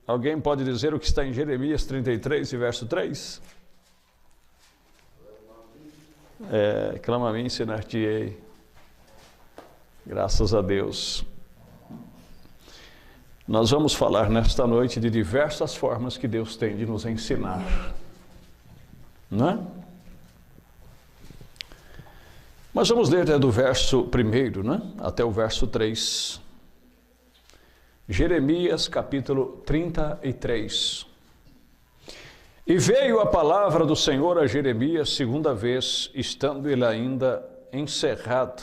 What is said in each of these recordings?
Alguém pode dizer o que está em Jeremias 33, verso 3? Clama a mim, ensinar-te-ei. Graças a Deus. Nós vamos falar nesta noite de diversas formas que Deus tem de nos ensinar. Não é? Mas vamos ler do verso 1, né? Até o verso 3. Jeremias capítulo 33. E veio a palavra do Senhor a Jeremias segunda vez, estando ele ainda encerrado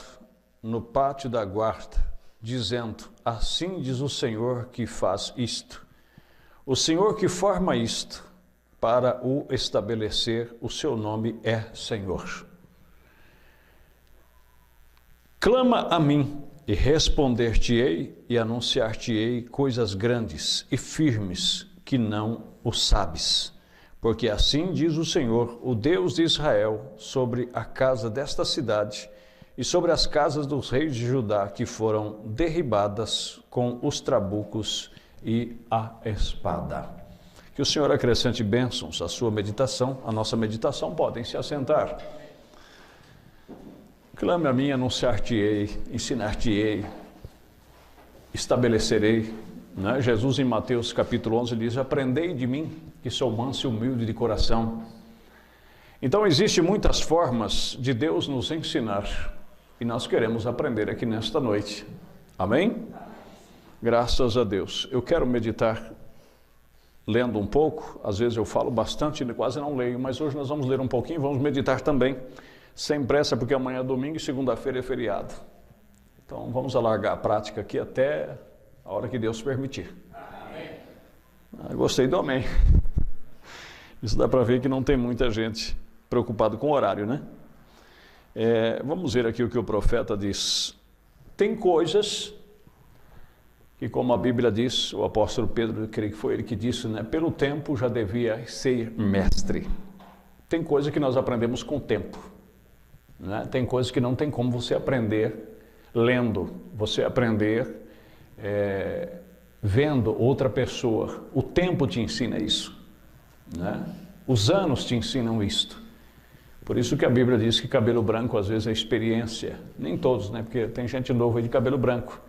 no pátio da guarda, dizendo: assim diz o Senhor que faz isto, o Senhor que forma isto, para o estabelecer, o seu nome é Senhor. Clama a mim, e responder-te-ei, e anunciar-te-ei coisas grandes e firmes, que não o sabes. Porque assim diz o Senhor, o Deus de Israel, sobre a casa desta cidade, e sobre as casas dos reis de Judá, que foram derribadas com os trabucos e a espada. Que o Senhor acrescente bênçãos à sua meditação, à nossa meditação. Podem se assentar. Clame a mim, anunciar-te-ei, ensinar-te-ei, estabelecerei. Né? Jesus em Mateus capítulo 11 diz: aprendei de mim, que sou manso e humilde de coração. Então existem muitas formas de Deus nos ensinar, e nós queremos aprender aqui nesta noite. Amém? Graças a Deus. Eu quero meditar lendo um pouco. Às vezes eu falo bastante e quase não leio, mas hoje nós vamos ler um pouquinho, vamos meditar também. Sem pressa, porque amanhã é domingo e segunda-feira é feriado. Então vamos alargar a prática aqui até a hora que Deus permitir. Amém. Gostei do amém. Isso dá para ver que não tem muita gente preocupada com o horário, né? Vamos ver aqui o que o profeta diz. Tem coisas que, como a Bíblia diz, o apóstolo Pedro, creio que foi ele que disse, né? Pelo tempo já devia ser mestre. Tem coisa que nós aprendemos com o tempo. Né? Tem coisas que não tem como você aprender lendo, você aprender vendo outra pessoa. O tempo te ensina isso, né? Os anos te ensinam isto. Por isso que a Bíblia diz que cabelo branco às vezes é experiência. Nem todos, né? Porque tem gente nova aí de cabelo branco.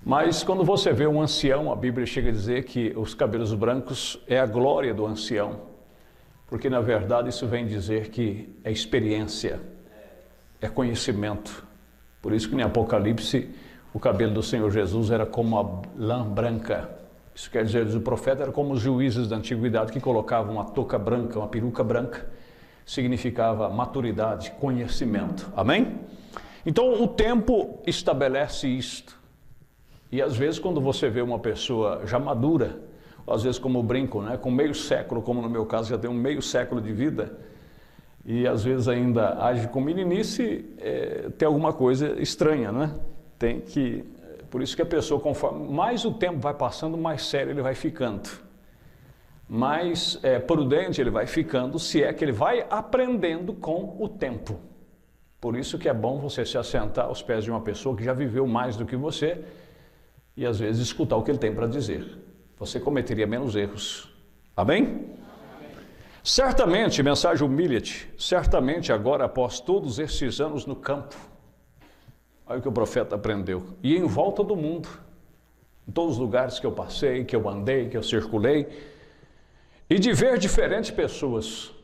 Mas quando você vê um ancião, a Bíblia chega a dizer que os cabelos brancos é a glória do ancião. Porque na verdade isso vem dizer que é experiência. É conhecimento. Por isso que em Apocalipse o cabelo do Senhor Jesus era como a lã branca. Isso quer dizer, diz o profeta, era como os juízes da antiguidade que colocavam uma touca branca, uma peruca branca. Significava maturidade, conhecimento. Amém? Então o tempo estabelece isto. E às vezes quando você vê uma pessoa já madura, às vezes como brinco, né, com meio século, como no meu caso já tem um meio século de vida, e às vezes ainda age com meninice, tem alguma coisa estranha, né? Por isso que a pessoa, conforme mais o tempo vai passando, mais sério ele vai ficando. Mais prudente ele vai ficando, se é que ele vai aprendendo com o tempo. Por isso que é bom você se assentar aos pés de uma pessoa que já viveu mais do que você e às vezes escutar o que ele tem para dizer. Você cometeria menos erros. Amém? Certamente, mensagem humilha-te, certamente agora após todos esses anos no campo, olha o que o profeta aprendeu, e em volta do mundo, em todos os lugares que eu passei, que eu andei, que eu circulei, e de ver diferentes pessoas,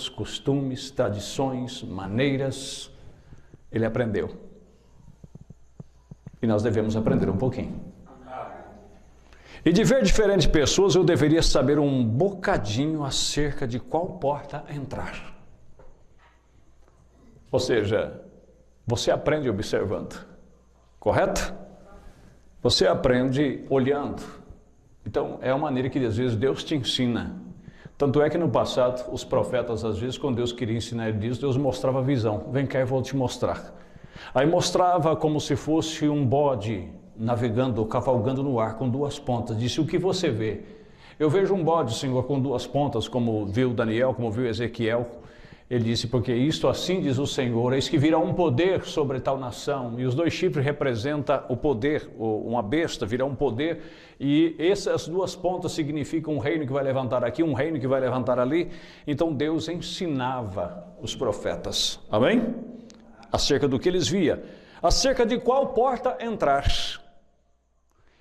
costumes, tradições, maneiras, ele aprendeu. E nós devemos aprender um pouquinho. E de ver diferentes pessoas, eu deveria saber um bocadinho acerca de qual porta entrar. Ou seja, você aprende observando, correto? Você aprende olhando. Então, é uma maneira que às vezes Deus te ensina. Tanto é que no passado, os profetas, às vezes, quando Deus queria ensinar eles, Deus mostrava a visão. Vem cá, eu vou te mostrar. Aí mostrava como se fosse um bode navegando ou cavalgando no ar com duas pontas. Disse: o que você vê? Eu vejo um bode, Senhor, com duas pontas, como viu Daniel, como viu Ezequiel. Ele disse, porque isto assim diz o Senhor, eis que virá um poder sobre tal nação, e os 2 chifres representam o poder, uma besta virá um poder, e essas 2 pontas significam um reino que vai levantar aqui, um reino que vai levantar ali. Então Deus ensinava os profetas, amém? Acerca do que eles via, acerca de qual porta entrar.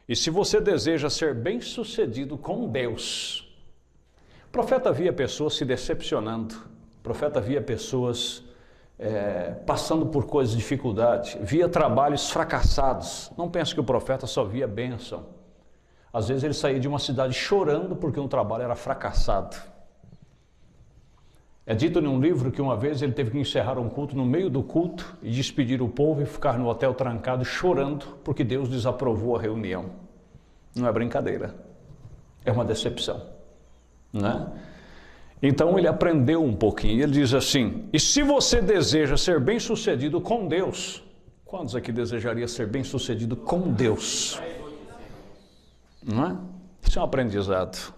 E se você deseja ser bem-sucedido com Deus, o profeta via pessoas se decepcionando, o profeta via pessoas passando por coisas de dificuldade, via trabalhos fracassados. Não pense que o profeta só via bênção. Às vezes ele saía de uma cidade chorando porque um trabalho era fracassado. É dito em um livro que uma vez ele teve que encerrar um culto no meio do culto e despedir o povo e ficar no hotel trancado chorando porque Deus desaprovou a reunião. Não é brincadeira, é uma decepção, não é? Então ele aprendeu um pouquinho, ele diz assim, e se você deseja ser bem-sucedido com Deus, quantos aqui desejaria ser bem-sucedido com Deus? Não é? Isso é um aprendizado.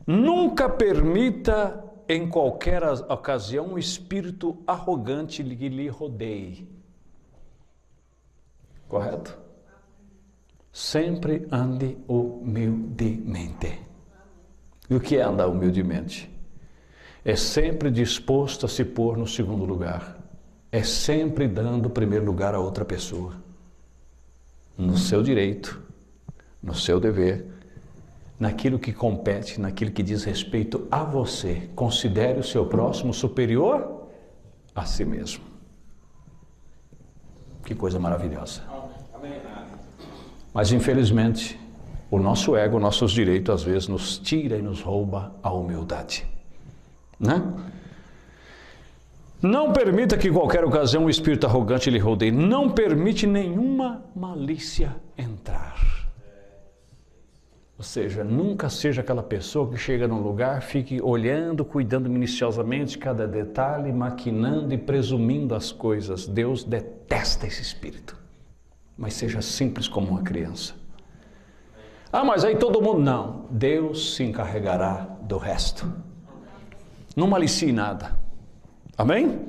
Nunca permita em qualquer ocasião um espírito arrogante que lhe rodeie. Correto? Sempre ande humildemente. E o que é andar humildemente? É sempre disposto a se pôr no segundo lugar. É sempre dando o primeiro lugar a outra pessoa. No seu direito, no seu dever, naquilo que compete, naquilo que diz respeito a você. Considere o seu próximo superior a si mesmo. Que coisa maravilhosa. Mas infelizmente, o nosso ego, nossos direitos, às vezes nos tira e nos rouba a humildade. Né? Não permita que em qualquer ocasião um espírito arrogante lhe rodeie. Não permite nenhuma malícia entrar. Ou seja, nunca seja aquela pessoa que chega num lugar, fique olhando, cuidando minuciosamente de cada detalhe, maquinando e presumindo as coisas. Deus detesta esse espírito. Mas seja simples como uma criança. Ah, mas aí todo mundo... Não, Deus se encarregará do resto. Não malicie nada. Amém?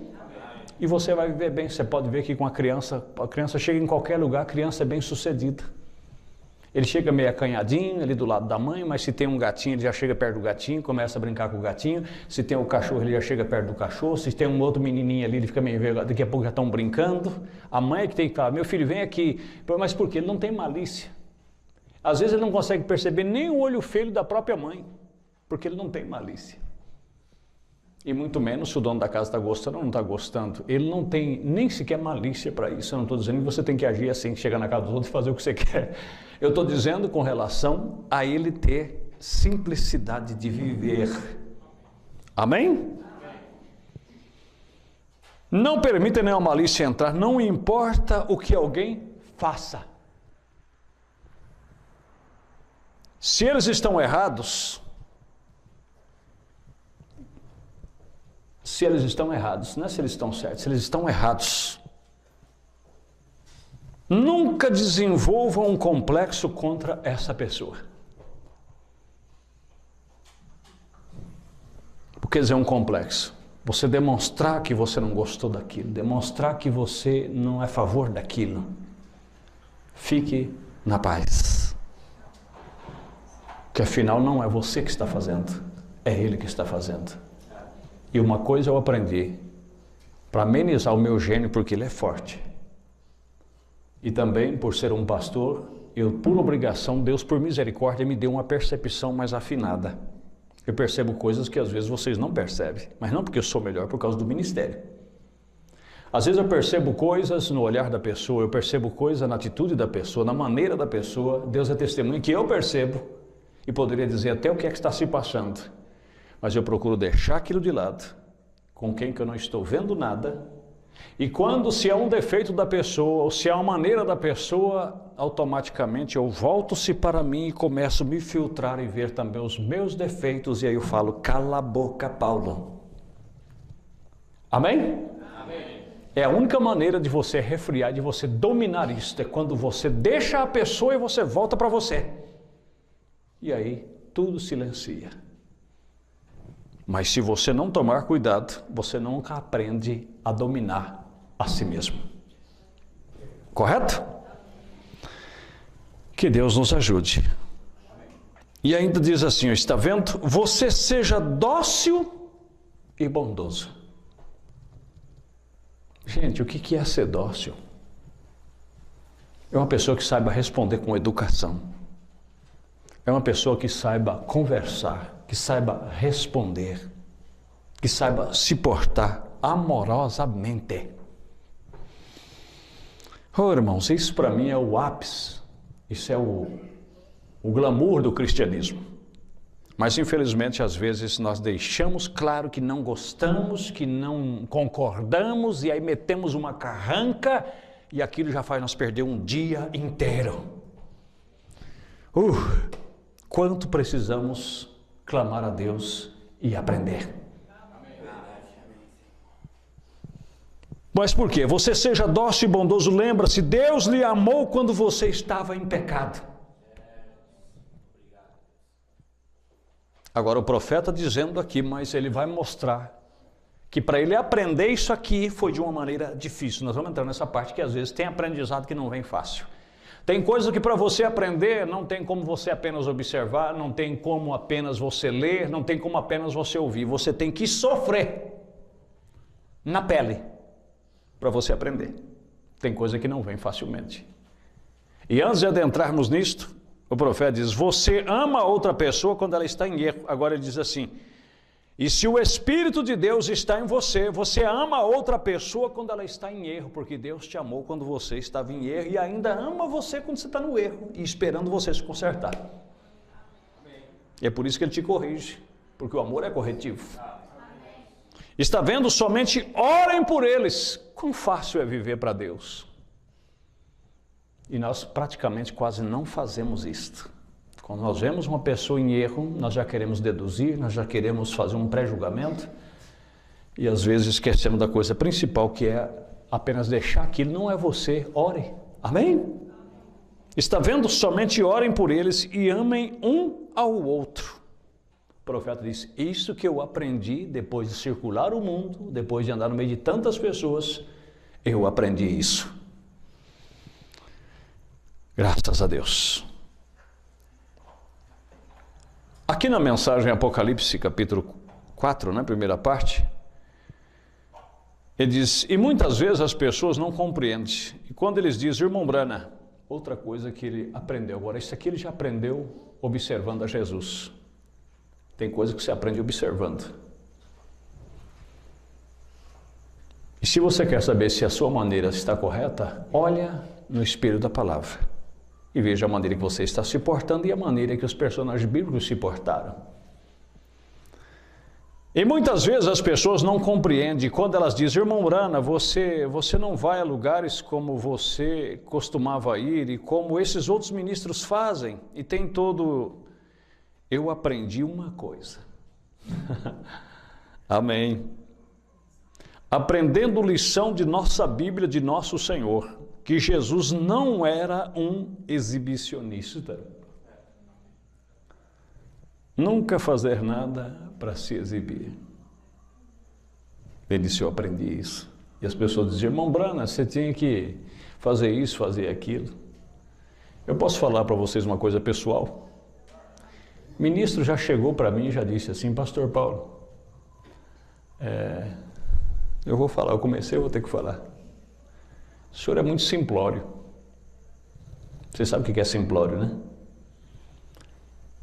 E você vai viver bem. Você pode ver que com a criança chega em qualquer lugar, a criança é bem sucedida. Ele chega meio acanhadinho ali do lado da mãe, mas se tem um gatinho, ele já chega perto do gatinho, começa a brincar com o gatinho. Se tem um cachorro, ele já chega perto do cachorro. Se tem um outro menininho ali, ele fica meio vergonhoso, daqui a pouco já estão brincando. A mãe é que tem que falar, meu filho, vem aqui. Mas por quê? Ele não tem malícia. Às vezes ele não consegue perceber nem o olho feio da própria mãe, porque ele não tem malícia. E muito menos se o dono da casa está gostando ou não está gostando. Ele não tem nem sequer malícia para isso. Eu não estou dizendo que você tem que agir assim, chegar na casa dos outros e fazer o que você quer. Eu estou dizendo com relação a ele ter simplicidade de viver. Amém? Não permita nenhuma malícia entrar, não importa o que alguém faça. Se eles estão errados... Se eles estão errados, não é se eles estão certos, se eles estão errados. Nunca desenvolva um complexo contra essa pessoa. O que é um complexo? Você demonstrar que você não gostou daquilo, demonstrar que você não é a favor daquilo. Fique na paz. Que afinal não é você que está fazendo, é ele que está fazendo. E uma coisa eu aprendi, para amenizar o meu gênio, porque ele é forte. E também, por ser um pastor, eu, por obrigação, Deus, por misericórdia, me deu uma percepção mais afinada. Eu percebo coisas que às vezes vocês não percebem, mas não porque eu sou melhor, por causa do ministério. Às vezes eu percebo coisas no olhar da pessoa, eu percebo coisas na atitude da pessoa, na maneira da pessoa. Deus é testemunha que eu percebo e poderia dizer até o que é que está se passando. Mas eu procuro deixar aquilo de lado, com quem que eu não estou vendo nada. E quando, se é um defeito da pessoa, ou se é uma maneira da pessoa, automaticamente eu volto-se para mim e começo a me filtrar e ver também os meus defeitos. E aí eu falo, cala a boca, Paulo. Amém? Amém. É a única maneira de você refriar, de você dominar isso, é quando você deixa a pessoa e você volta para você. E aí tudo silencia. Mas se você não tomar cuidado, você nunca aprende a dominar a si mesmo. Correto? Que Deus nos ajude. E ainda diz assim, está vendo? Você seja dócil e bondoso. Gente, o que é ser dócil? É uma pessoa que saiba responder com educação. É uma pessoa que saiba conversar, que saiba responder, que saiba se portar amorosamente. Oh, irmãos, isso para mim é o ápice, isso é o glamour do cristianismo. Mas infelizmente às vezes nós deixamos claro que não gostamos, que não concordamos e aí metemos uma carranca e aquilo já faz nós perder um dia inteiro. Quanto precisamos clamar a Deus e aprender. Mas por quê? Você seja dócil e bondoso, lembra-se, Deus lhe amou quando você estava em pecado. Agora o profeta dizendo aqui, mas ele vai mostrar que para ele aprender isso aqui foi de uma maneira difícil. Nós vamos entrar nessa parte que às vezes tem aprendizado que não vem fácil. Tem coisa que para você aprender não tem como você apenas observar, não tem como apenas você ler, não tem como apenas você ouvir. Você tem que sofrer na pele para você aprender. Tem coisa que não vem facilmente. E antes de adentrarmos nisto, o profeta diz, você ama outra pessoa quando ela está em erro. Agora ele diz assim, e se o Espírito de Deus está em você, você ama outra pessoa quando ela está em erro, porque Deus te amou quando você estava em erro e ainda ama você quando você está no erro e esperando você se consertar. E é por isso que ele te corrige, porque o amor é corretivo. Está vendo? Somente orem por eles. Quão fácil é viver para Deus. E nós praticamente quase não fazemos isto. Quando nós vemos uma pessoa em erro, nós já queremos deduzir, nós já queremos fazer um pré-julgamento e às vezes esquecemos da coisa principal, que é apenas deixar que não é você, ore. Amém? Está vendo? Somente orem por eles e amem um ao outro. O profeta diz, isso que eu aprendi depois de circular o mundo, depois de andar no meio de tantas pessoas, eu aprendi isso. Graças a Deus. Aqui na mensagem Apocalipse, capítulo 4, né, primeira parte, ele diz, e muitas vezes as pessoas não compreendem. E quando eles dizem, irmão Brana, outra coisa que ele aprendeu, agora isso aqui ele já aprendeu observando a Jesus. Tem coisa que você aprende observando. E se você quer saber se a sua maneira está correta, olha no espelho da palavra. E veja a maneira que você está se portando e a maneira que os personagens bíblicos se portaram. E muitas vezes as pessoas não compreendem. Quando elas dizem, irmão Brana, você não vai a lugares como você costumava ir e como esses outros ministros fazem. E tem todo... Eu aprendi uma coisa. Amém. Aprendendo lição de nossa Bíblia, de nosso Senhor, que Jesus não era um exibicionista. Nunca fazer nada para se exibir. Ele disse, eu aprendi isso. E as pessoas diziam, irmão Brana, você tinha que fazer isso, fazer aquilo. Eu posso falar para vocês uma coisa pessoal? O ministro já chegou para mim e já disse assim, pastor Paulo, eu vou falar, eu comecei, eu vou ter que falar. O senhor é muito simplório. Você sabe o que é simplório, né?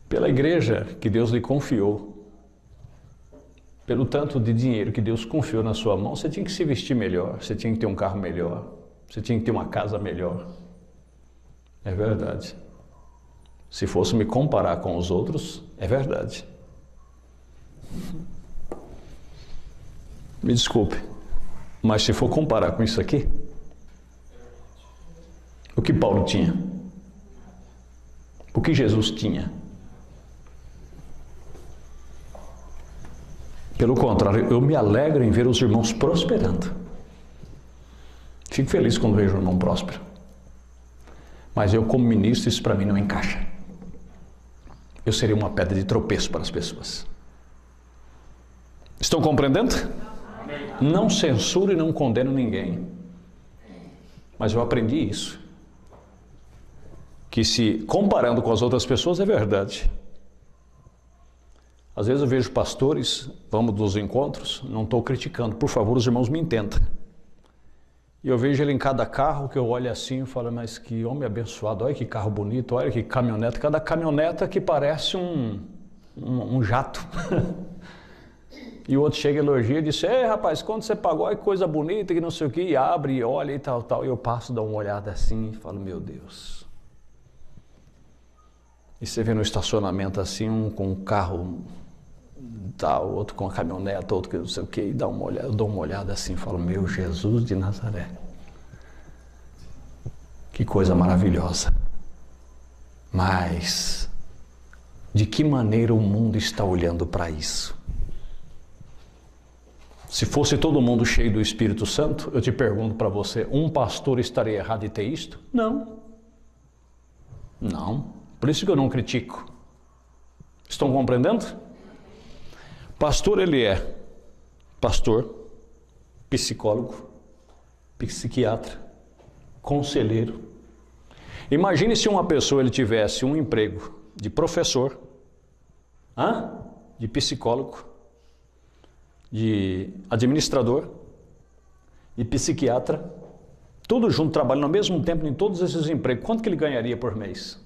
Pela igreja que Deus lhe confiou, pelo tanto de dinheiro que Deus confiou na sua mão, você tinha que se vestir melhor, você tinha que ter um carro melhor, você tinha que ter uma casa melhor. É verdade. Se fosse me comparar com os outros, é verdade. Me desculpe, mas se for comparar com isso aqui, o que Paulo tinha? O que Jesus tinha? Pelo contrário, eu me alegro em ver os irmãos prosperando. Fico feliz quando vejo um irmão próspero. Mas eu, como ministro, isso para mim não encaixa. Eu seria uma pedra de tropeço para as pessoas. Estão compreendendo? Não censuro e não condeno ninguém. Mas eu aprendi isso. Que se comparando com as outras pessoas é verdade. Às vezes eu vejo pastores, vamos dos encontros, não estou criticando, por favor, os irmãos me entendam. E eu vejo ele em cada carro que eu olho assim e falo, mas que homem abençoado, olha que carro bonito, olha que caminhoneta, cada caminhoneta que parece um jato. E o outro chega e elogia e diz, ei rapaz, quando você pagou, olha que coisa bonita, que não sei o que, e abre e olha e tal. E eu passo, dou uma olhada assim e falo, meu Deus. E você vê no estacionamento assim, um com um carro tal, outro com a caminhoneta, outro que não sei o que, e dá uma olhada, eu dou uma olhada assim e falo, meu Jesus de Nazaré. Que coisa maravilhosa. Mas, de que maneira o mundo está olhando para isso? Se fosse todo mundo cheio do Espírito Santo, eu te pergunto para você, um pastor estaria errado em ter isto? Não. Não. Por isso que eu não critico. Estão compreendendo? Pastor, ele é pastor, psicólogo, psiquiatra, conselheiro. Imagine se uma pessoa ele tivesse um emprego de professor, de psicólogo, de administrador, de psiquiatra, tudo junto, trabalhando ao mesmo tempo em todos esses empregos. Quanto que ele ganharia por mês?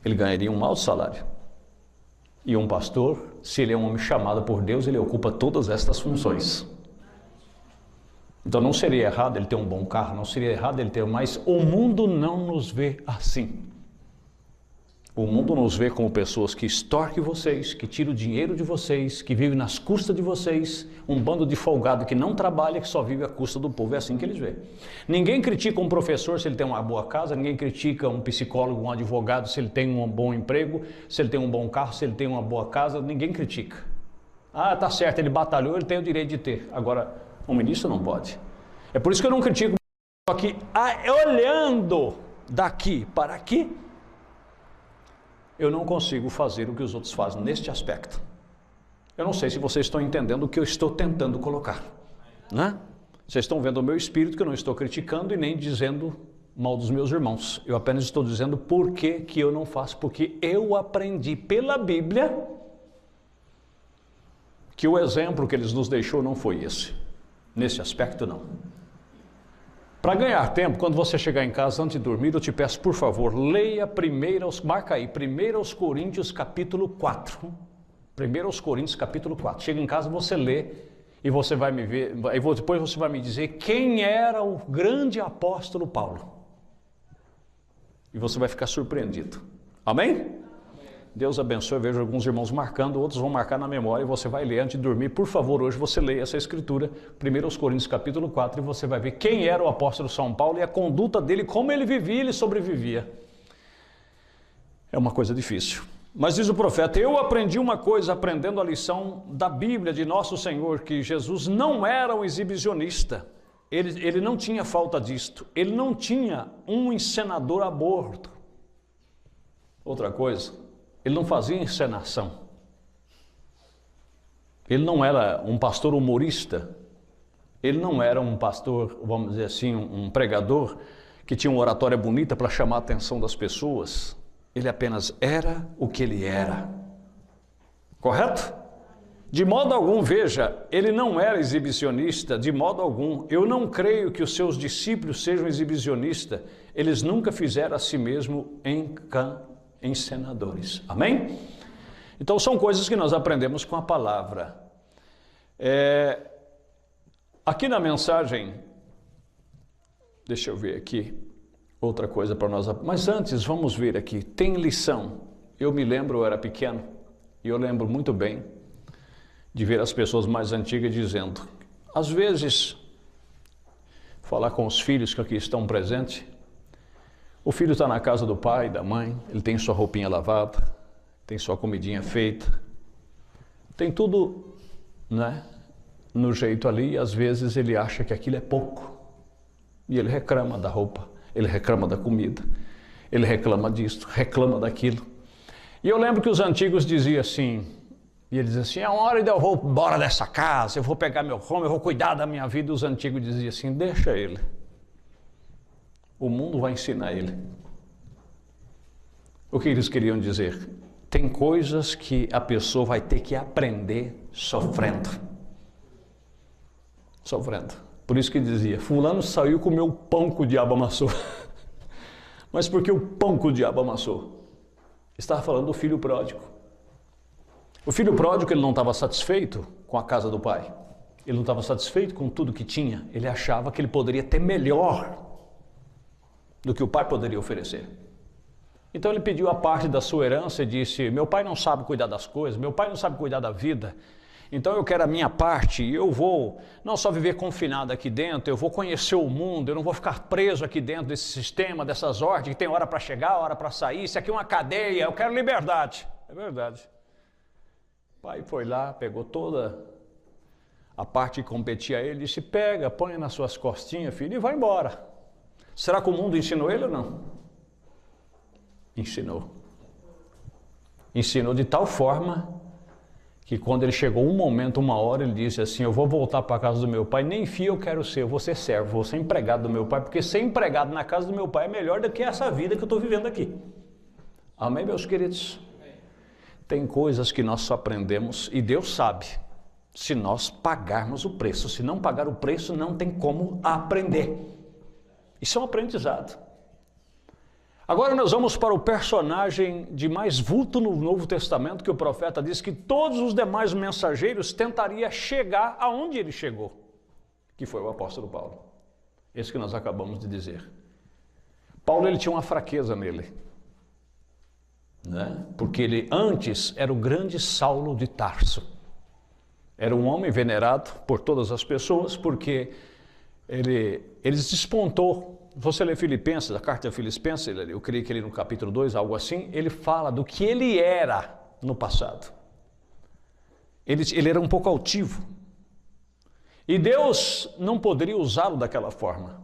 Ele ganharia um alto salário. E um pastor, se ele é um homem chamado por Deus, ele ocupa todas estas funções. Então não seria errado ele ter um bom carro, não seria errado ele ter, mas o mundo não nos vê assim. O mundo nos vê como pessoas que extorquem vocês, que tiram o dinheiro de vocês, que vivem nas custas de vocês, um bando de folgado que não trabalha, que só vive à custa do povo. É assim que eles veem. Ninguém critica um professor se ele tem uma boa casa, ninguém critica um psicólogo, um advogado se ele tem um bom emprego, se ele tem um bom carro, se ele tem uma boa casa, ninguém critica. Ah, tá certo, ele batalhou, ele tem o direito de ter. Agora, um ministro não pode. É por isso que eu não critico, só que olhando daqui para aqui, eu não consigo fazer o que os outros fazem neste aspecto. Eu não sei se vocês estão entendendo o que eu estou tentando colocar, né? Vocês estão vendo o meu espírito, que eu não estou criticando e nem dizendo mal dos meus irmãos. Eu apenas estou dizendo por que eu não faço, porque eu aprendi pela Bíblia que o exemplo que eles nos deixou não foi esse. Nesse aspecto, não. Para ganhar tempo, quando você chegar em casa antes de dormir, eu te peço, por favor, leia marca aí, 1 Coríntios capítulo 4. 1 Coríntios capítulo 4. Chega em casa, você lê e você vai me ver, depois você vai me dizer quem era o grande apóstolo Paulo. E você vai ficar surpreendido. Amém? Deus abençoe, eu vejo alguns irmãos marcando, outros vão marcar na memória e você vai ler antes de dormir. Por favor, hoje você leia essa escritura, 1 Coríntios capítulo 4, e você vai ver quem era o apóstolo São Paulo e a conduta dele, como ele vivia e ele sobrevivia. É uma coisa difícil. Mas diz o profeta, eu aprendi uma coisa aprendendo a lição da Bíblia de nosso Senhor, que Jesus não era um exibicionista. Ele não tinha falta disto. Ele não tinha um encenador a bordo. Outra coisa, ele não fazia encenação. Ele não era um pastor humorista. Ele não era um pastor, vamos dizer assim, um pregador que tinha uma oratória bonita para chamar a atenção das pessoas. Ele apenas era o que ele era. Correto? De modo algum, veja, ele não era exibicionista, de modo algum. Eu não creio que os seus discípulos sejam exibicionistas. Eles nunca fizeram a si mesmo encenadores. Amém? Então são coisas que nós aprendemos com a palavra. Aqui na mensagem, deixa eu ver aqui, outra coisa para nós, mas antes vamos ver aqui, tem lição. Eu me lembro, eu era pequeno, e eu lembro muito bem de ver as pessoas mais antigas dizendo, às vezes, falar com os filhos que aqui estão presentes, o filho está na casa do pai, da mãe, ele tem sua roupinha lavada, tem sua comidinha feita, tem tudo, né, no jeito ali, e às vezes ele acha que aquilo é pouco, e ele reclama da roupa, ele reclama da comida, ele reclama disso, reclama daquilo. E eu lembro que os antigos diziam assim, E ele dizia assim, é uma hora de eu vou embora dessa casa, eu vou pegar meu rumo, eu vou cuidar da minha vida. E os antigos diziam assim, deixa ele. O mundo vai ensinar ele. O que eles queriam dizer? Tem coisas que a pessoa vai ter que aprender sofrendo. Sofrendo. Por isso que dizia, fulano saiu com o meu pão que o diabo amassou. Mas por que o pão que o diabo amassou? Estava falando do filho pródigo. O filho pródigo, ele não estava satisfeito com a casa do pai. Ele não estava satisfeito com tudo que tinha. Ele achava que ele poderia ter melhor do que o pai poderia oferecer. Então ele pediu a parte da sua herança e disse, meu pai não sabe cuidar das coisas, meu pai não sabe cuidar da vida, então eu quero a minha parte e eu vou não só viver confinado aqui dentro, eu vou conhecer o mundo, eu não vou ficar preso aqui dentro desse sistema, dessas ordens, que tem hora para chegar, hora para sair, isso aqui é uma cadeia, eu quero liberdade. É verdade. O pai foi lá, pegou toda a parte que competia a ele, disse, pega, põe nas suas costinhas, filho, e vai embora. Será que o mundo ensinou ele ou não? Ensinou. Ensinou de tal forma que quando ele chegou um momento, uma hora, ele disse assim, eu vou voltar para a casa do meu pai, nem filho eu quero ser, eu vou ser servo, vou ser empregado do meu pai, porque ser empregado na casa do meu pai é melhor do que essa vida que eu estou vivendo aqui. Amém, meus queridos? Tem coisas que nós só aprendemos, e Deus sabe, se nós pagarmos o preço. Se não pagar o preço, não tem como aprender. Isso é um aprendizado. Agora nós vamos para o personagem de mais vulto no Novo Testamento, que o profeta diz que todos os demais mensageiros tentariam chegar aonde ele chegou, que foi o apóstolo Paulo. Esse que nós acabamos de dizer. Paulo, ele tinha uma fraqueza nele, né? Porque ele antes era o grande Saulo de Tarso. Era um homem venerado por todas as pessoas, porque ele despontou. Você lê Filipenses, a carta de Filipenses, eu creio que ele no capítulo 2, algo assim, ele fala do que ele era no passado. Ele era um pouco altivo. E Deus não poderia usá-lo daquela forma.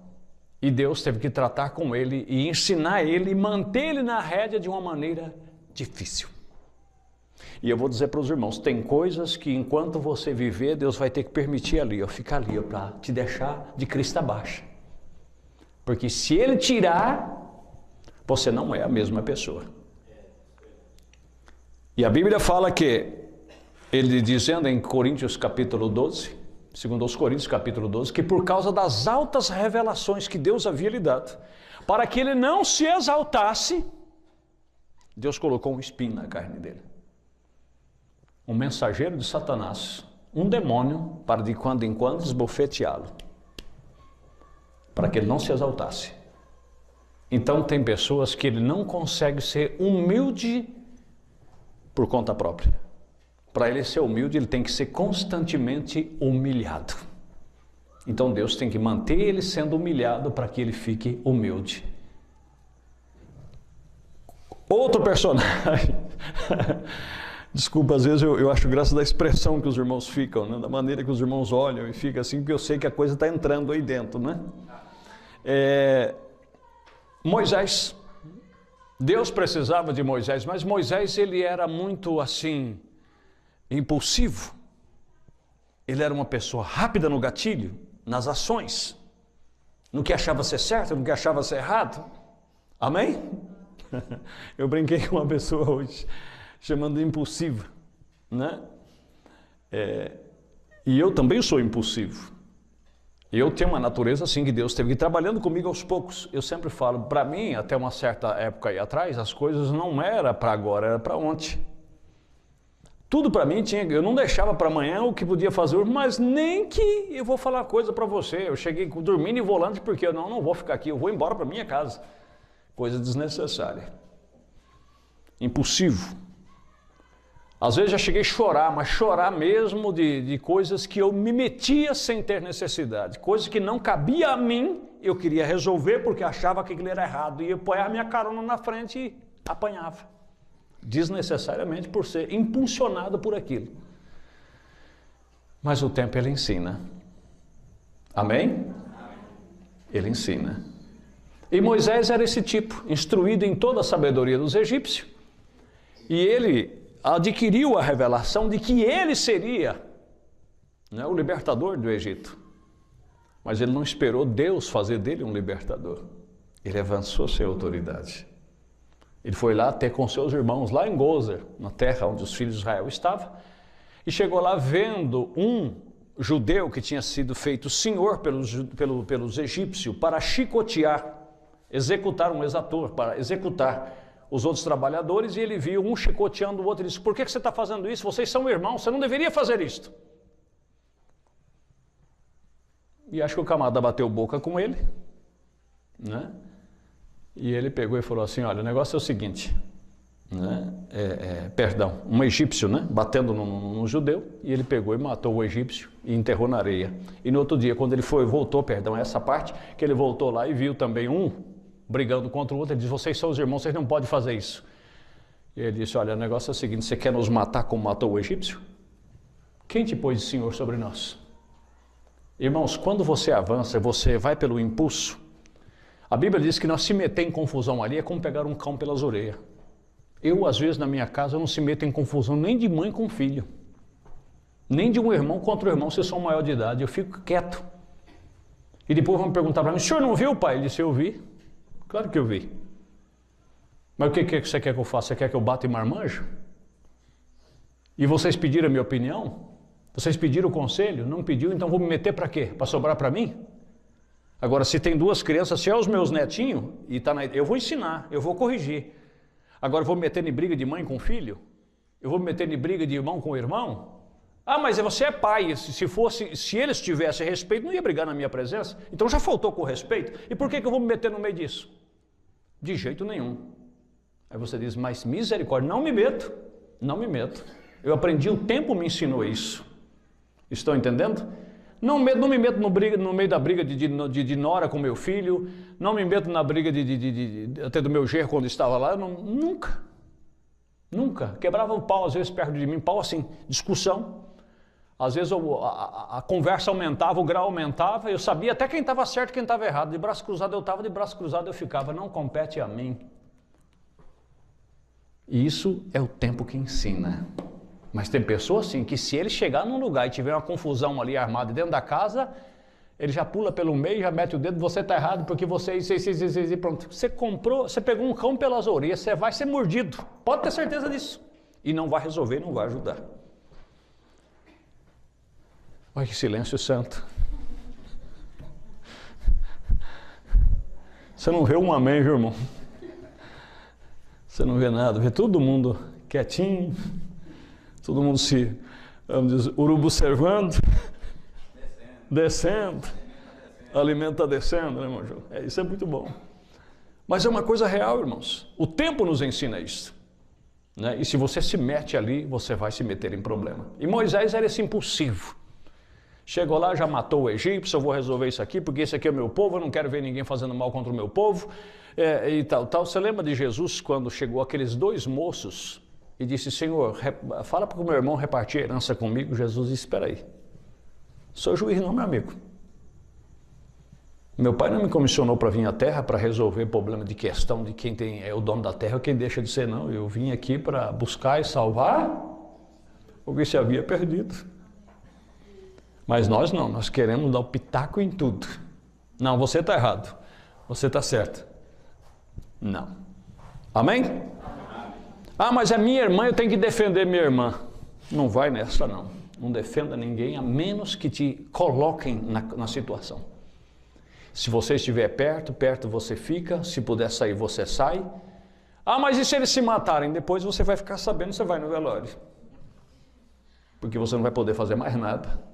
E Deus teve que tratar com ele e ensinar ele e manter ele na rédea de uma maneira difícil. E eu vou dizer para os irmãos, tem coisas que enquanto você viver, Deus vai ter que permitir ali, ficar ali, para te deixar de crista baixa. Porque se ele tirar, você não é a mesma pessoa. E a Bíblia fala que, ele dizendo em Coríntios capítulo 12, segundo aos Coríntios capítulo 12, que por causa das altas revelações que Deus havia lhe dado, para que ele não se exaltasse, Deus colocou um espinho na carne dele. Um mensageiro de Satanás, um demônio, para de quando em quando esbofeteá-lo, para que ele não se exaltasse. Então tem pessoas que ele não consegue ser humilde por conta própria. Para ele ser humilde, ele tem que ser constantemente humilhado. Então Deus tem que manter ele sendo humilhado para que ele fique humilde. Outro personagem, desculpa, às vezes eu acho graça da expressão que os irmãos ficam, né? Da maneira que os irmãos olham e fica assim, porque eu sei que a coisa está entrando aí dentro, né? Moisés. Deus precisava de Moisés, mas Moisés ele era muito assim, impulsivo. Ele era uma pessoa rápida no gatilho, nas ações, no que achava ser certo, no que achava ser errado. Amém? Eu brinquei com uma pessoa hoje, chamando de impulsiva, né? E eu também sou impulsivo. E eu tenho uma natureza assim que Deus teve que ir trabalhando comigo aos poucos. Eu sempre falo, para mim, até uma certa época aí atrás, as coisas não era para agora, era para ontem. Tudo para mim eu não deixava para amanhã o que podia fazer hoje, mas nem que eu vou falar coisa para você. Eu cheguei dormindo e volante porque eu não vou ficar aqui, eu vou embora para minha casa. Coisa desnecessária. Impulsivo. Às vezes já cheguei a chorar, mas chorar mesmo de coisas que eu me metia sem ter necessidade. Coisas que não cabia a mim, eu queria resolver porque achava que aquilo era errado. E eu ponhava minha carona na frente e apanhava. Desnecessariamente por ser impulsionado por aquilo. Mas o tempo ele ensina. Amém? Ele ensina. E Moisés era esse tipo, instruído em toda a sabedoria dos egípcios. E ele, adquiriu a revelação de que ele seria, né, o libertador do Egito. Mas ele não esperou Deus fazer dele um libertador. Ele avançou sem autoridade. Ele foi lá até com seus irmãos, lá em Gozer, na terra onde os filhos de Israel estavam, e chegou lá vendo um judeu que tinha sido feito senhor pelos egípcios para chicotear, executar um exator, para executar os outros trabalhadores, e ele viu um chicoteando o outro e disse: por que você está fazendo isso? Vocês são irmãos, você não deveria fazer isto. E acho que o camarada bateu boca com ele, né? E ele pegou e falou assim: olha, o negócio é o seguinte, né? Perdão, um egípcio, né? Batendo num judeu, e ele pegou e matou o egípcio e enterrou na areia. E no outro dia, quando ele voltou, essa parte, que ele voltou lá e viu também um brigando contra o outro, ele disse: vocês são os irmãos, vocês não podem fazer isso. E ele disse: olha, o negócio é o seguinte, você quer nos matar como matou o egípcio? Quem te pôs de senhor sobre nós? Irmãos, quando você avança, você vai pelo impulso. A Bíblia diz que nós se meter em confusão ali é como pegar um cão pelas orelhas. Eu, às vezes, na minha casa, eu não se meto em confusão nem de mãe com filho, nem de um irmão contra o irmão, se são maior de idade. Eu fico quieto. E depois vão me perguntar para mim: o senhor não viu, pai? Ele disse: eu vi. Claro que eu vi. Mas o que você quer que eu faça? Você quer que eu bata e marmanjo? E vocês pediram a minha opinião? Vocês pediram o conselho? Não pediu, então vou me meter para quê? Para sobrar para mim? Agora, se tem duas crianças, se é os meus netinhos, eu vou ensinar, eu vou corrigir. Agora, eu vou me meter em briga de mãe com filho? Eu vou me meter em briga de irmão com irmão? Ah, mas você é pai, se eles tivessem respeito, não ia brigar na minha presença? Então já faltou com respeito? E por que eu vou me meter no meio disso? De jeito nenhum. Aí você diz: mas misericórdia, não me meto, não me meto. Eu aprendi, o tempo me ensinou isso. Estão entendendo? Não me meto no meio da briga de nora com meu filho, não me meto na briga até do meu genro quando estava lá, nunca. Nunca. Quebrava o pau às vezes perto de mim, pau assim, discussão. Às vezes a conversa aumentava, o grau aumentava, eu sabia até quem estava certo e quem estava errado. De braço cruzado eu estava, de braço cruzado eu ficava. Não compete a mim. E isso é o tempo que ensina. Mas tem pessoas assim, que se ele chegar num lugar e tiver uma confusão ali armada dentro da casa, ele já pula pelo meio, já mete o dedo: você está errado porque você... E pronto. Você pegou um cão pelas orelhas, você vai ser mordido. Pode ter certeza disso. E não vai resolver, não vai ajudar. Olha que silêncio santo. Você não vê um amém, viu, irmão? Você não vê nada, vê todo mundo quietinho, todo mundo vamos dizer, urubu servando, descendo, alimento está descendo, né, irmão João? Isso é muito bom. Mas é uma coisa real, irmãos. O tempo nos ensina isso, né? E se você se mete ali, você vai se meter em problema. E Moisés era esse impulsivo. Chegou lá, já matou o egípcio: eu vou resolver isso aqui, porque esse aqui é o meu povo, eu não quero ver ninguém fazendo mal contra o meu povo, e tal. Você lembra de Jesus quando chegou aqueles dois moços e disse: Senhor, fala para o meu irmão repartir a herança comigo? Jesus disse: espera aí, sou juiz não, meu amigo. Meu pai não me comissionou para vir à terra para resolver problema de questão de quem é o dono da terra ou quem deixa de ser, não. Eu vim aqui para buscar e salvar o que se havia perdido. Mas nós não, nós queremos dar o pitaco em tudo. Não, você está errado, você está certo. Não. Amém? Ah, mas é minha irmã, eu tenho que defender minha irmã. Não vai nessa, não. Não defenda ninguém, a menos que te coloquem na situação. Se você estiver perto você fica. Se puder sair, você sai. Ah, mas e se eles se matarem? Depois você vai ficar sabendo, você vai no velório. Porque você não vai poder fazer mais nada.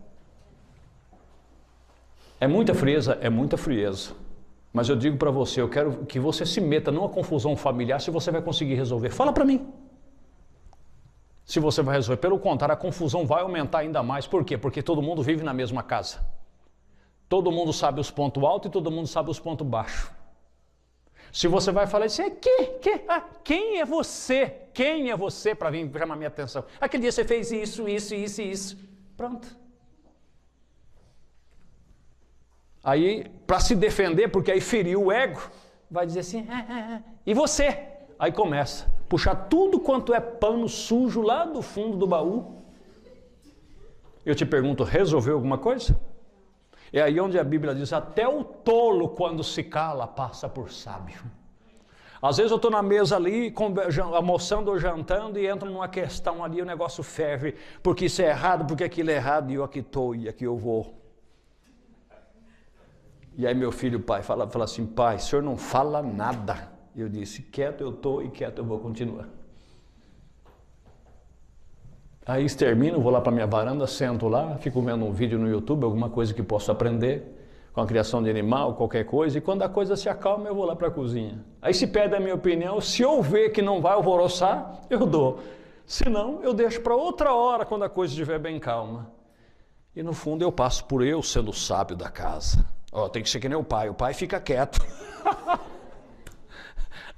É muita frieza, é muita frieza. Mas eu digo para você, eu quero que você se meta numa confusão familiar, se você vai conseguir resolver. Fala para mim. Se você vai resolver. Pelo contrário, a confusão vai aumentar ainda mais. Por quê? Porque todo mundo vive na mesma casa. Todo mundo sabe os pontos altos e todo mundo sabe os pontos baixos. Se você vai falar assim: quem é você? Quem é você para vir chamar minha atenção? Aquele dia você fez isso. Pronto. Aí, para se defender, porque aí feriu o ego, vai dizer assim: e você? Aí começa. puxar tudo quanto é pano sujo lá do fundo do baú. Eu te pergunto, resolveu alguma coisa? É aí onde a Bíblia diz, até o tolo quando se cala passa por sábio. Às vezes eu estou na mesa ali, almoçando ou jantando, e entro numa questão ali, o negócio ferve, porque isso é errado, porque aquilo é errado, e eu aqui estou, e aqui eu vou. E aí meu filho, pai, fala assim, pai, o senhor não fala nada. E eu disse, quieto eu estou e quieto eu vou continuar. Aí termino, vou lá para minha varanda, sento lá, fico vendo um vídeo no YouTube, alguma coisa que posso aprender, com a criação de animal, qualquer coisa, e quando a coisa se acalma, eu vou lá para a cozinha. Aí se pede a minha opinião, se eu ver que não vai alvoroçar, eu dou. Se não, eu deixo para outra hora, quando a coisa estiver bem calma. E no fundo eu passo por eu sendo o sábio da casa. Ó, tem que ser que nem o pai fica quieto.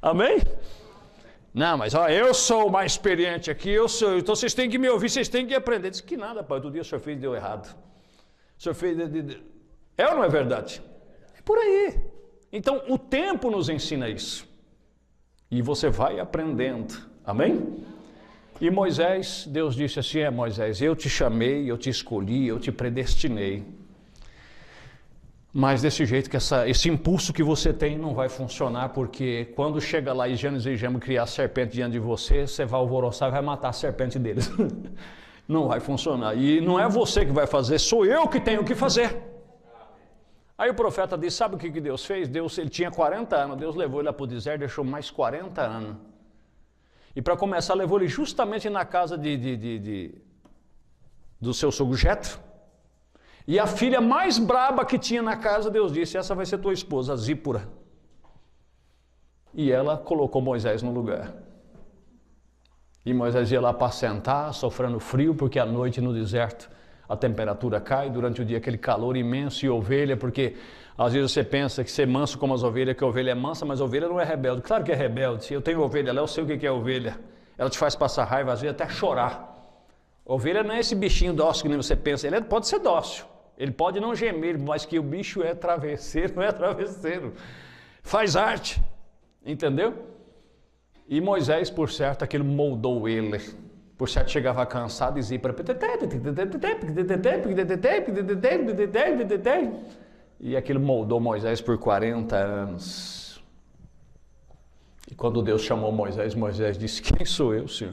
Amém? Não, mas ó, eu sou o mais experiente aqui, então vocês têm que me ouvir, vocês têm que aprender. Diz que nada, pai, outro dia o senhor fez e deu errado. O senhor fez... É ou não é verdade? É por aí. Então, o tempo nos ensina isso. E você vai aprendendo. Amém? E Moisés, Deus disse assim, Moisés, eu te chamei, eu te escolhi, eu te predestinei. Mas desse jeito que esse impulso que você tem não vai funcionar, porque quando chega lá e Janes e Jambres criar a serpente diante de você, você vai alvoroçar e vai matar a serpente deles. Não vai funcionar. E não é você que vai fazer, sou eu que tenho que fazer. Aí o profeta disse, sabe o que Deus fez? Ele tinha 40 anos, Deus levou ele para o deserto, deixou mais 40 anos. E para começar, levou ele justamente na casa do seu sogro Jetro. E a filha mais braba que tinha na casa, Deus disse, essa vai ser tua esposa, Zípora. E ela colocou Moisés no lugar. E Moisés ia lá apacentar, sofrendo frio, porque à noite no deserto a temperatura cai, durante o dia aquele calor imenso, e ovelha, porque às vezes você pensa que ser manso como as ovelhas, que a ovelha é mansa, mas a ovelha não é rebelde. Claro que é rebelde. Eu tenho ovelha lá, eu sei o que é ovelha. Ela te faz passar raiva, às vezes até chorar. Ovelha não é esse bichinho dócil que nem você pensa, ele pode ser dócil. Ele pode não gemer, mas que o bicho é travesseiro, não é travesseiro. Faz arte, entendeu? E Moisés, por certo, aquilo moldou ele. Por certo, chegava cansado e dizia para... E aquilo moldou Moisés por 40 anos. E quando Deus chamou Moisés, Moisés disse, quem sou eu, Senhor?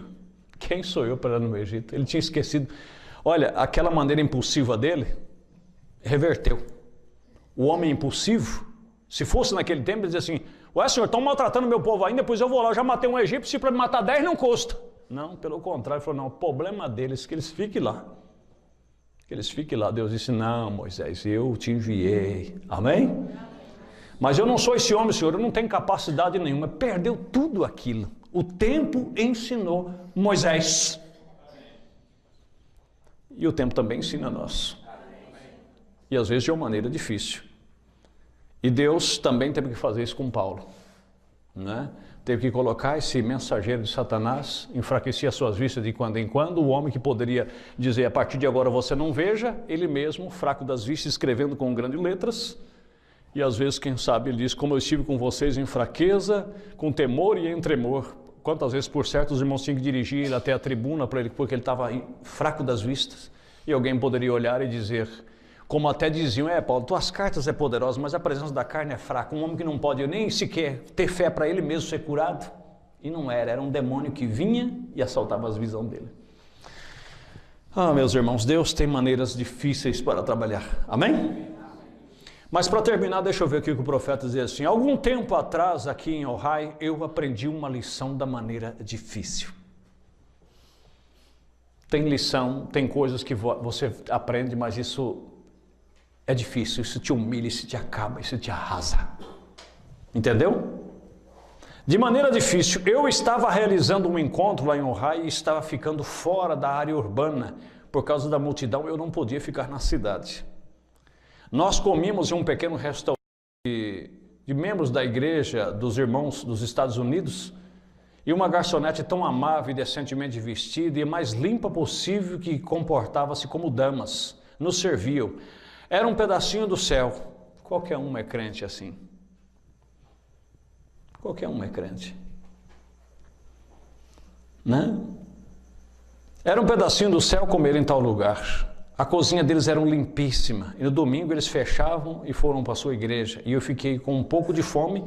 Quem sou eu para ir no Egito? Ele tinha esquecido. Olha, aquela maneira impulsiva dele, reverteu. O homem impulsivo, se fosse naquele tempo, ele dizia assim, ué, Senhor, estão maltratando meu povo ainda, depois eu vou lá, eu já matei um egípcio, se para me matar 10 não custa. Não, pelo contrário, ele falou, não, o problema deles é que eles fiquem lá. Que eles fiquem lá. Deus disse, não, Moisés, eu te enviei. Amém? Mas eu não sou esse homem, Senhor, eu não tenho capacidade nenhuma. Perdeu tudo aquilo. O tempo ensinou Moisés. E o tempo também ensina nós. E às vezes de uma maneira difícil. E Deus também teve que fazer isso com Paulo, né? Teve que colocar esse mensageiro de Satanás, enfraquecer as suas vistas de quando em quando, o homem que poderia dizer, a partir de agora você não veja, ele mesmo, fraco das vistas, escrevendo com grandes letras, e às vezes, quem sabe, ele diz, como eu estive com vocês em fraqueza, com temor e em tremor. Quantas vezes, por certo, os irmãos tinham que dirigir ele até a tribuna para ele, porque ele estava fraco das vistas, e alguém poderia olhar e dizer, como até diziam, Paulo, tuas cartas é poderosa, mas a presença da carne é fraca. Um homem que não pode nem sequer ter fé para ele mesmo ser curado. E não era um demônio que vinha e assaltava as visões dele. Ah, meus irmãos, Deus tem maneiras difíceis para trabalhar. Amém? Mas para terminar, deixa eu ver aqui o que o profeta diz assim. Algum tempo atrás, aqui em Ojai, eu aprendi uma lição da maneira difícil. Tem lição, tem coisas que você aprende, mas isso... é difícil, isso te humilha, isso te acaba, isso te arrasa. Entendeu? De maneira difícil, eu estava realizando um encontro lá em Ojai e estava ficando fora da área urbana. Por causa da multidão, eu não podia ficar na cidade. Nós comíamos em um pequeno restaurante de membros da igreja dos irmãos dos Estados Unidos, e uma garçonete tão amável e decentemente vestida e mais limpa possível, que comportava-se como damas, nos serviam. Era um pedacinho do céu. Qualquer um é crente assim. Qualquer um é crente. né? Era um pedacinho do céu comer em tal lugar. A cozinha deles era limpíssima. E no domingo eles fechavam e foram para a sua igreja. E eu fiquei com um pouco de fome.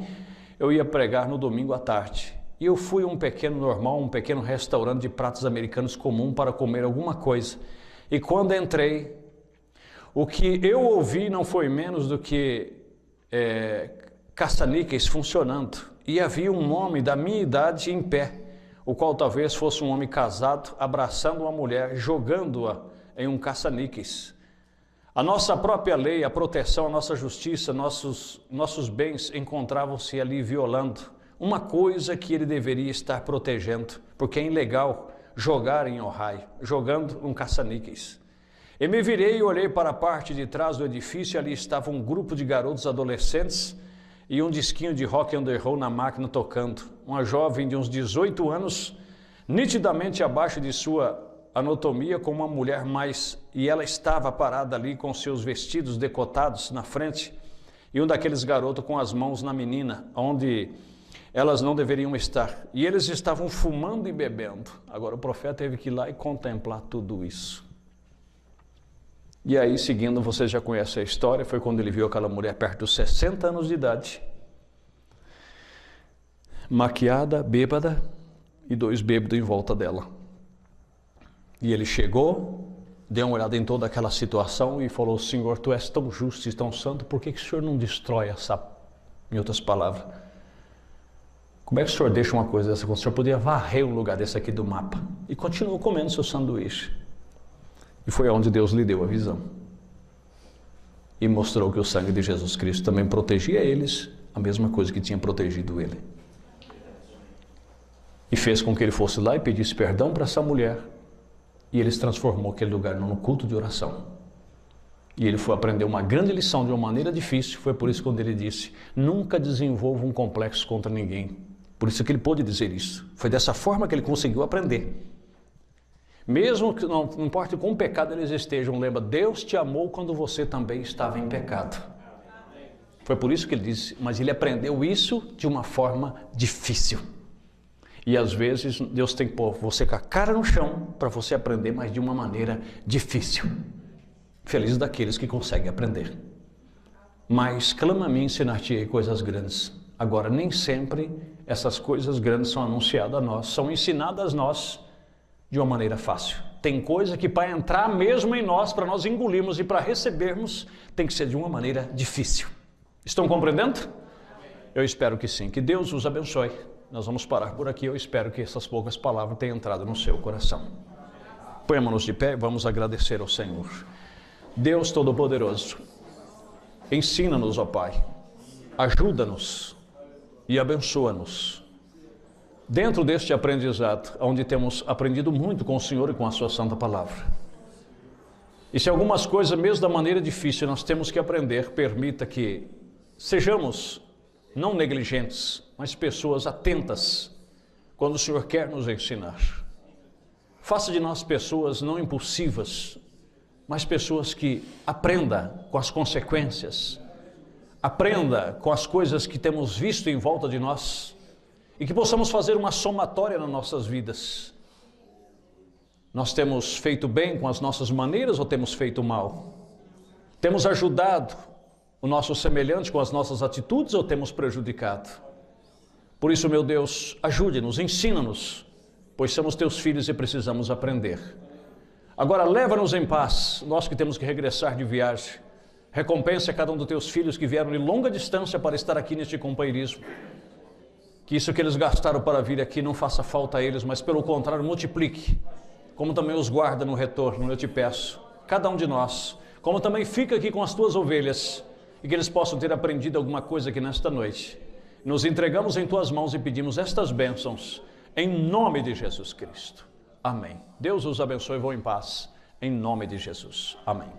Eu ia pregar no domingo à tarde. E eu fui a um pequeno restaurante de pratos americanos comum para comer alguma coisa. E quando entrei, o que eu ouvi não foi menos do que caça-níqueis funcionando. E havia um homem da minha idade em pé, o qual talvez fosse um homem casado, abraçando uma mulher, jogando-a em um caça-níqueis. A nossa própria lei, a proteção, a nossa justiça, nossos bens encontravam-se ali violando uma coisa que ele deveria estar protegendo, porque é ilegal jogar em Ohio, jogando um caça-níqueis. Eu me virei e olhei para a parte de trás do edifício, e ali estava um grupo de garotos adolescentes e um disquinho de rock and roll na máquina tocando. Uma jovem de uns 18 anos, nitidamente abaixo de sua anatomia, com uma mulher e ela estava parada ali com seus vestidos decotados na frente, e um daqueles garotos com as mãos na menina, onde elas não deveriam estar. E eles estavam fumando e bebendo. Agora o profeta teve que ir lá e contemplar tudo isso. E aí, seguindo, você já conhece a história, foi quando ele viu aquela mulher perto dos 60 anos de idade, maquiada, bêbada, e 2 bêbados em volta dela. E ele chegou, deu uma olhada em toda aquela situação e falou: Senhor, tu és tão justo e tão santo, por que o Senhor não destrói essa, em outras palavras? Como é que o Senhor deixa uma coisa dessa? O Senhor podia varrer um lugar desse aqui do mapa. E continuou comendo seu sanduíche. E foi onde Deus lhe deu a visão. E mostrou que o sangue de Jesus Cristo também protegia eles, a mesma coisa que tinha protegido ele. E fez com que ele fosse lá e pedisse perdão para essa mulher. E ele transformou aquele lugar num culto de oração. E ele foi aprender uma grande lição de uma maneira difícil. Foi por isso que quando ele disse: nunca desenvolva um complexo contra ninguém. Por isso que ele pôde dizer isso. Foi dessa forma que ele conseguiu aprender. Mesmo que não importa com pecado eles estejam, lembra, Deus te amou quando você também estava em pecado. Foi por isso que ele disse, mas ele aprendeu isso de uma forma difícil. E às vezes Deus tem que pôr você com a cara no chão para você aprender, mas de uma maneira difícil. Feliz daqueles que conseguem aprender. Mas clama a mim, ensinar-te-ei coisas grandes. Agora, nem sempre essas coisas grandes são anunciadas a nós, são ensinadas a nós de uma maneira fácil. Tem coisa que para entrar mesmo em nós, para nós engolirmos e para recebermos, tem que ser de uma maneira difícil. Estão compreendendo? Eu espero que sim. Que Deus os abençoe. Nós vamos parar por aqui. Eu espero que essas poucas palavras tenham entrado no seu coração. Ponhamos-nos de pé e vamos agradecer ao Senhor. Deus Todo-Poderoso, ensina-nos, ó Pai, ajuda-nos e abençoa-nos. Dentro deste aprendizado, onde temos aprendido muito com o Senhor e com a sua santa palavra. E se algumas coisas, mesmo da maneira difícil, nós temos que aprender, permita que sejamos não negligentes, mas pessoas atentas quando o Senhor quer nos ensinar. Faça de nós pessoas não impulsivas, mas pessoas que aprendam com as consequências, aprenda com as coisas que temos visto em volta de nós e que possamos fazer uma somatória nas nossas vidas. Nós temos feito bem com as nossas maneiras ou temos feito mal? Temos ajudado o nosso semelhante com as nossas atitudes ou temos prejudicado? Por isso, meu Deus, ajude-nos, ensina-nos, pois somos teus filhos e precisamos aprender. Agora leva-nos em paz, nós que temos que regressar de viagem. Recompense a cada um dos teus filhos que vieram de longa distância para estar aqui neste companheirismo. Que isso que eles gastaram para vir aqui não faça falta a eles, mas pelo contrário multiplique. Como também os guarda no retorno, eu te peço, cada um de nós. Como também fica aqui com as tuas ovelhas e que eles possam ter aprendido alguma coisa aqui nesta noite. Nos entregamos em tuas mãos e pedimos estas bênçãos em nome de Jesus Cristo. Amém. Deus os abençoe e vão em paz, em nome de Jesus. Amém.